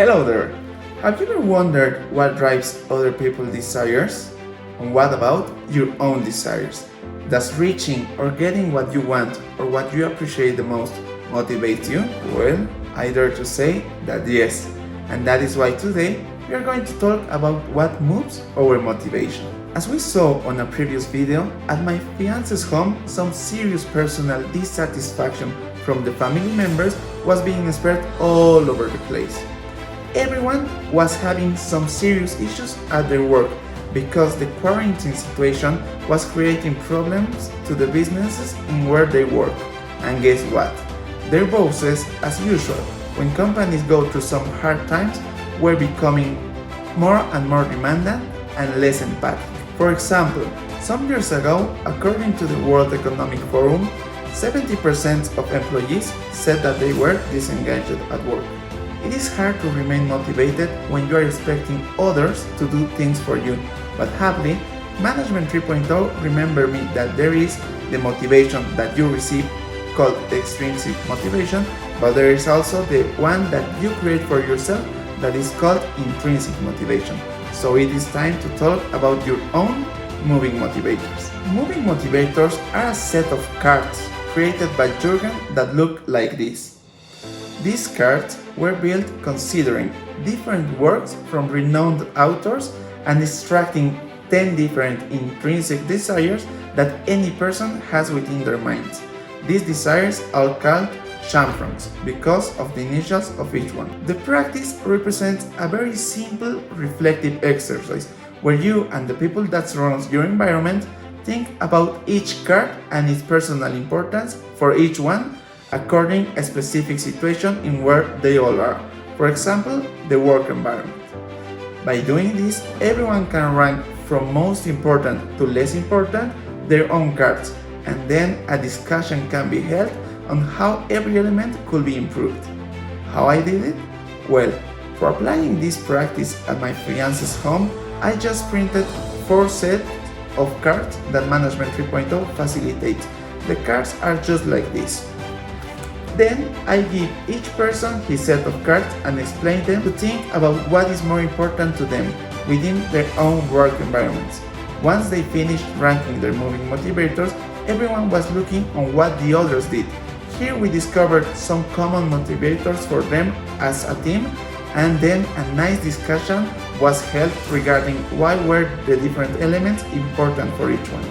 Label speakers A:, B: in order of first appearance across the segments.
A: Hello there! Have you ever wondered what drives other people's desires? And what about your own desires? Does reaching or getting what you want or what you appreciate the most motivate you? Well, I dare to say that yes. And that is why today we are going to talk about what moves our motivation. As we saw on a previous video, at my fiance's home, some serious personal dissatisfaction from the family members was being spread all over the place. Everyone was having some serious issues at their work because the quarantine situation was creating problems to the businesses in where they work. And guess what? Their bosses, as usual, when companies go through some hard times, were becoming more and more demanding and less empathic. For example, some years ago, according to the World Economic Forum, 70% of employees said that they were disengaged at work. It is hard to remain motivated when you are expecting others to do things for you, but happily, Management 3.0 remembered me that there is the motivation that you receive called extrinsic motivation, but there is also the one that you create for yourself that is called intrinsic motivation. So it is time to talk about your own moving motivators. Moving motivators are a set of cards created by Jürgen that look like this. These cards were built considering different works from renowned authors and extracting 10 different intrinsic desires that any person has within their minds. These desires are called shamrocks because of the initials of each one. The practice represents a very simple reflective exercise where you and the people that surround your environment think about each card and its personal importance for each one according a specific situation in where they all are. For example, the work environment. By doing this, everyone can rank from most important to less important their own cards, and then a discussion can be held on how every element could be improved. How I did it? Well, for applying this practice at my fiance's home, I just printed 4 sets of cards that Management 3.0 facilitates. The cards are just like this. Then I give each person his set of cards and explain them to think about what is more important to them within their own work environments. Once they finished ranking their moving motivators, everyone was looking on what the others did. Here we discovered some common motivators for them as a team, and then a nice discussion was held regarding why were the different elements important for each one.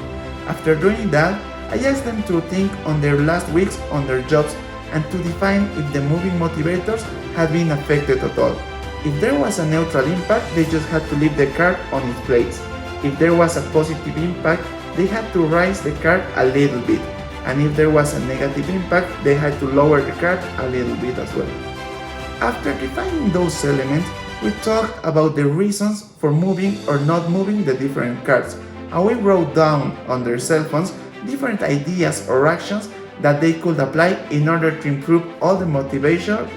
A: After doing that, I asked them to think on their last weeks on their jobs and to define if the moving motivators had been affected at all. If there was a neutral impact, they just had to leave the card on its place. If there was a positive impact, they had to raise the card a little bit. And if there was a negative impact, they had to lower the card a little bit as well. After defining those elements, we talked about the reasons for moving or not moving the different cards, and we wrote down on their cell phones different ideas or actions that they could apply in order to improve all the motivation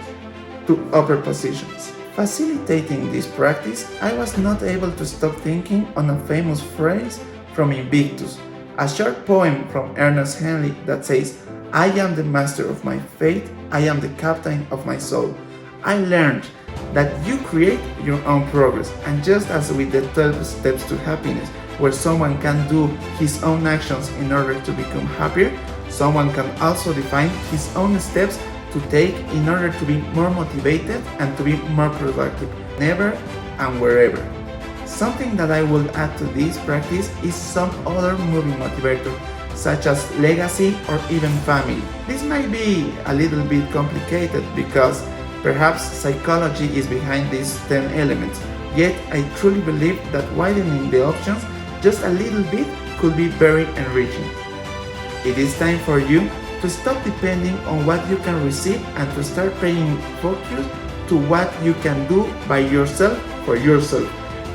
A: to upper positions. Facilitating this practice, I was not able to stop thinking on a famous phrase from Invictus, a short poem from Ernest Henley that says, "I am the master of my fate, I am the captain of my soul." I learned that you create your own progress, and just as with the 12 steps to happiness, where someone can do his own actions in order to become happier, someone can also define his own steps to take in order to be more motivated and to be more productive, never and wherever. Something that I will add to this practice is some other moving motivators, such as legacy or even family. This might be a little bit complicated because perhaps psychology is behind these 10 elements, yet I truly believe that widening the options just a little bit could be very enriching. It is time for you to stop depending on what you can receive and to start paying focus to what you can do by yourself, for yourself,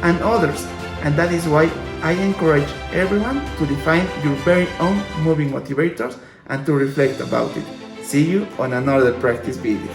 A: and others. And that is why I encourage everyone to define your very own moving motivators and to reflect about it. See you on another practice video.